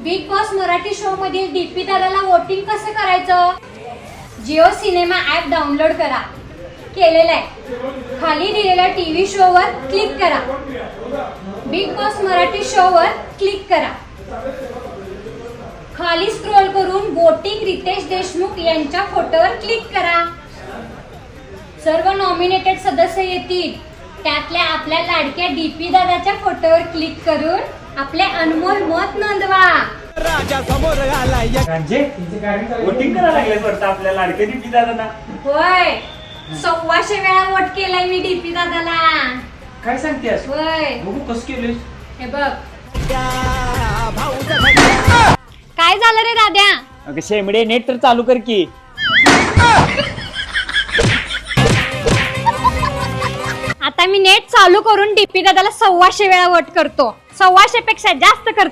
Big boss Marathi show मध्ये DP दादाला voting कसं करायचं? जिओ सिनेमा ऍप डाउनलोड करा. केलेलं आहे. खाली दिलेल्या टीव्ही शो वर क्लिक करा. बिग बॉस मराठी शो वर क्लिक करा. खाली स्क्रोल करून वोटिंग रितेश देशमुख यांच्या फोटोवर क्लिक करा. सर्व नॉमिनेटेड सदस्य येतील. त्यातल्या आपल्या लाडक्या डीपी दादाच्या फोटोवर क्लिक करून आपले अनमोल मत नोंदवा. राजा समोर आलाय वोटिंग करायला लागले वाटतं आपल्या लाडक्या डीपी दादांना. होय, 1,400 वेळा वोट केलाय मी डीपी दादाला. काय सांगतेस? होय, बघू कसं केलंय. हे बघ. काय झालं रे दाद्या? अगं शेमडे नेट तर चालू कर की. आता मी नेट चालू करून डीपी दादाला 1,400 वेळा वोट करतो. 1,400 पेक्षा जास्त करतो.